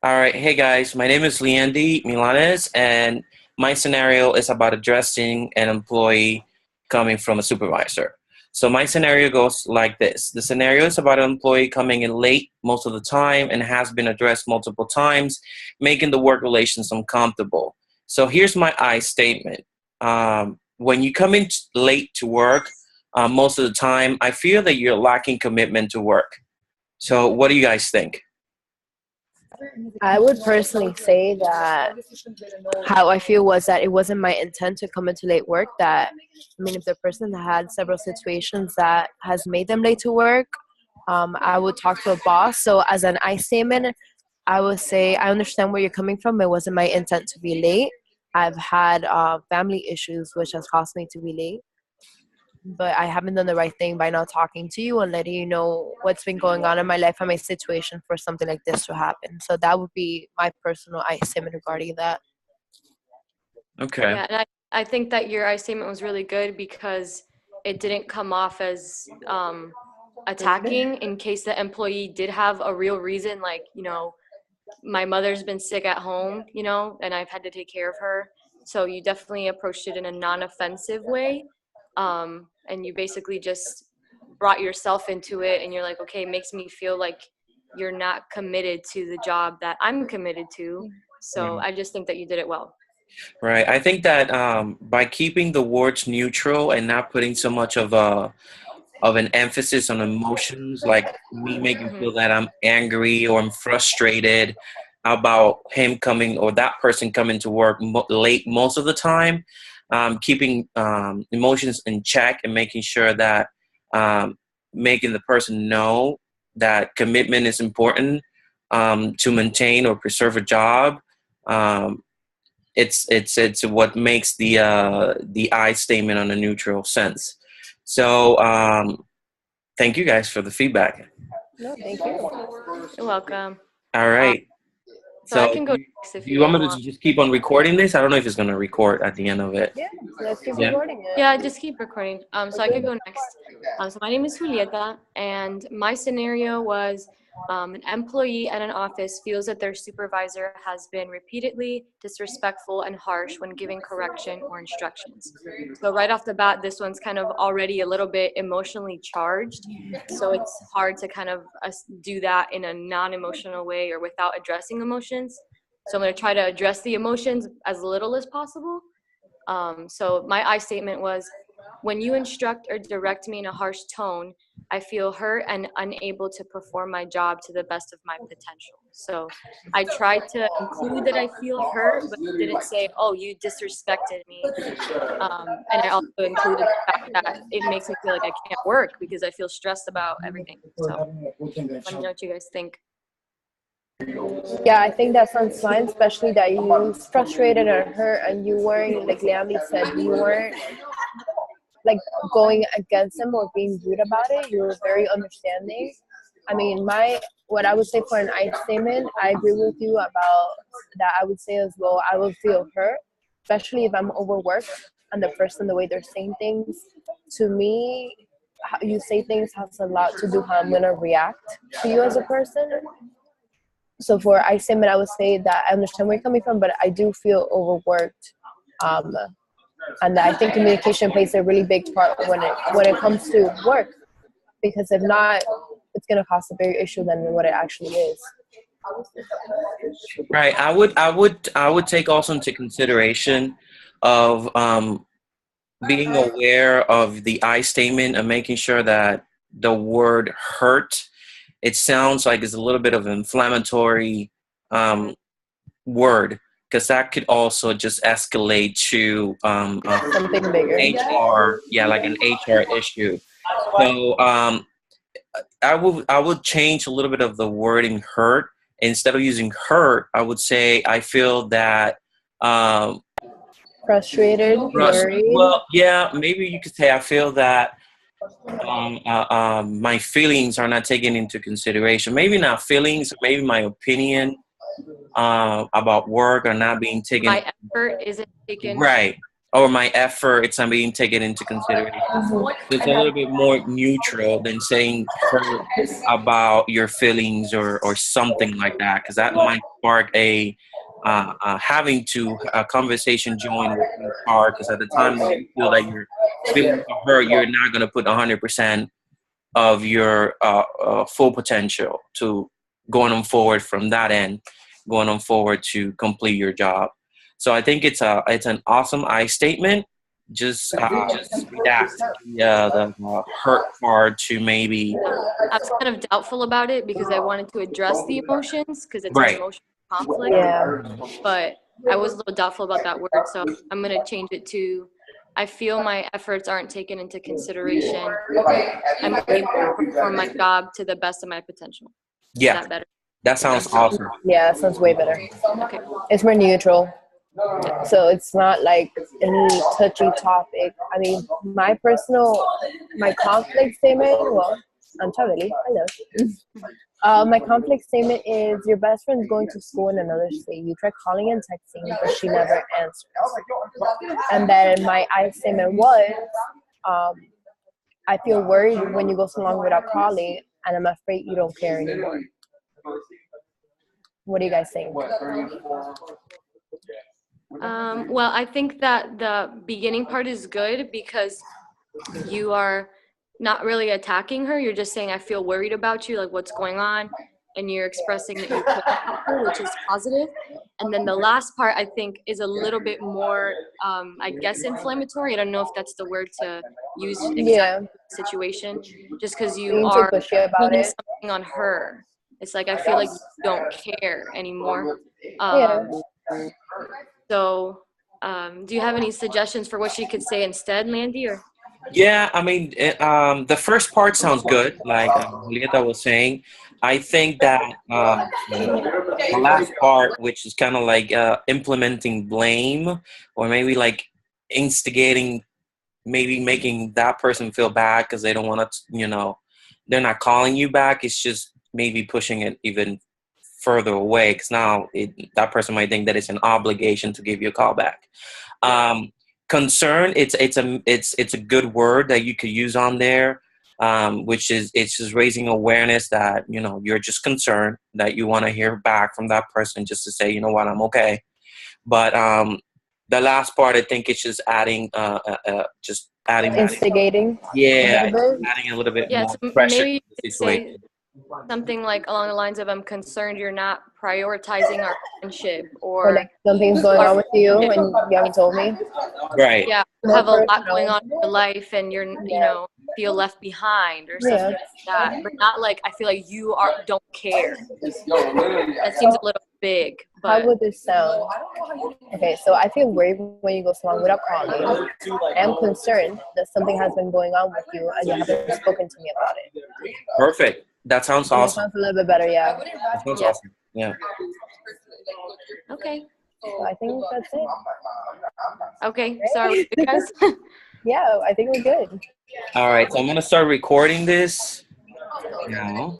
All right. Hey guys, my name is Leandy Milanes, and my scenario is about addressing an employee coming from a supervisor. So my scenario goes like this. The scenario is about an employee coming in late most of the time and has been addressed multiple times, making the work relations uncomfortable. So here's my I statement. When you come in late to work, most of the time, I feel that you're lacking commitment to work. So what do you guys think? I would personally say that how I feel was that it wasn't my intent to come into late work. If the person had several situations that has made them late to work, I would talk to a boss. So as an I statement, I would say I understand where you're coming from. It wasn't my intent to be late. I've had family issues, which has caused me to be late. But I haven't done the right thing by not talking to you and letting you know what's been going on in my life and my situation for something like this to happen. So that would be my personal I statement regarding that. Okay. Yeah, and I think that your I statement was really good because it didn't come off as attacking in case the employee did have a real reason, like, my mother's been sick at home, and I've had to take care of her. So you definitely approached it in a non-offensive way. And you basically just brought yourself into it and you're like, okay, it makes me feel like you're not committed to the job that I'm committed to. So Right. I just think that you did it well. Right. I think that by keeping the words neutral and not putting so much of an emphasis on emotions, like me making Mhm. feel that I'm angry or I'm frustrated about him coming or that person coming to work late most of the time, keeping emotions in check and making sure that um, making the person know that commitment is important to maintain or preserve a job. Um, it's what makes the I statement on a neutral sense. So thank you guys for the feedback. No, thank you. You're welcome. All Um, right. so I So can go next if do you you want guys me want. to just keep on recording this? I don't know if it's going to record at the end of it. Yeah, let's keep Yeah. recording it. Yeah, just keep recording. So I Okay. could go next. So my name is Julieta, and my scenario was an employee at an office feels that their supervisor has been repeatedly disrespectful and harsh when giving correction or instructions. So right off the bat, this one's kind of already a little bit emotionally charged. So it's hard to kind of do that in a non-emotional way or without addressing emotions. So I'm going to try to address the emotions as little as possible. So my I statement was, when you instruct or direct me in a harsh tone, I feel hurt and unable to perform my job to the best of my potential. So I tried to include that I feel hurt, but didn't say, oh, you disrespected me. And I also included the fact that it makes me feel like I can't work because I feel stressed about everything. So let me know what you guys think. Yeah, I think that sounds fine, especially that you were frustrated or hurt and you weren't, like Leanne said, you weren't like going against them or being rude about it. You were very understanding. My what I would say for an I statement, I agree with you about that. I would say as well, I would feel hurt, especially if I'm overworked and the person, the way they're saying things to me, how you say things has a lot to do how I'm gonna react to you as a person. So for I statement, I would say that I understand where you're coming from, but I do feel overworked. Um, and I think communication plays a really big part when it comes to work, because if not, it's going to cause a bigger issue than what it actually is. Right. I would take also into consideration of being aware of the I statement and making sure that the word hurt, it sounds like it's a little bit of an inflammatory Mhm. um, word, because that could also just escalate to Something bigger. HR, yeah, like an HR issue. So I would change a little bit of the wording hurt. Instead of using hurt, I would say I feel that um, Frustrated, worried. well, yeah, maybe you could say I feel that my feelings are not taken into consideration. Maybe not feelings, maybe my opinion about work are not being taken. My effort isn't taken Right. or my efforts are being taken into consideration. It's a little bit more neutral than saying hurt about your feelings or something like that, because that might spark having to a conversation join with your car. Because at the time that you feel that you're feeling hurt, you're not going to put 100% of your full potential to going on forward from that end, going on forward to complete your job. So I think it's an awesome I statement. Just redact the hurt part to maybe I was kind of doubtful about it because I wanted to address the emotions because it's an right. emotional conflict. Yeah. But I was a little doubtful about that word, so I'm going to change it to I feel my efforts aren't taken into consideration. I'm able to perform my job to the best of my potential. Is Yeah, that better? that sounds awesome. Yeah, sounds way better. Okay. It's more neutral. So it's not like any touchy topic. I mean, my conflict statement, well, I'm Chaveli, hello. My conflict statement is your best friend's going to school in another state. You try calling and texting, but she never answers. And then my I statement was, I feel worried when you go so long without calling, and I'm afraid you don't care anymore. What do you guys think? Well, I think that the beginning part is good because you are not really attacking her. You're just saying, I feel worried about you, like what's going on. And you're expressing that you care about her, which is positive. And then the last part, I think, is a little bit more, I guess, inflammatory. I don't know if that's the word to use exactly the situation. Just because you are putting something on her. It's like, I feel like you don't care anymore. So, do you have any suggestions for what she could say instead, Landy? Or Yeah, I mean, the first part sounds good, like Julieta was saying. I think that the last part, which is kind of like implementing blame, or maybe like instigating, maybe making that person feel bad because they don't want to, they're not calling you back. It's just maybe pushing it even further away because now that person might think that it's an obligation to give you a call back. Concern, it's a good word that you could use on there, which is it's just raising awareness that you're just concerned, that you want to hear back from that person just to say, you know what, I'm okay. But the last part, I think it's just adding instigating. Adding a little bit more so pressure maybe to the situation. Something like along the lines of, I'm concerned you're not prioritizing our friendship, or like something's going on with you and you haven't told me. Right. Yeah, you have a lot going on in your life and you're, feel left behind or something like that. But not like, I feel like you don't care. That seems a little big. But how would this sound? Okay, so I feel worried when you go so long without calling. I am concerned that something has been going on with you and you haven't spoken to me about it. Perfect. That sounds awesome. That sounds a little bit better, yeah. That sounds awesome. Yeah. Okay. So I think that's it. Okay. Sorry, guys. Yeah, I think we're good. All right. So I'm going to start recording this now.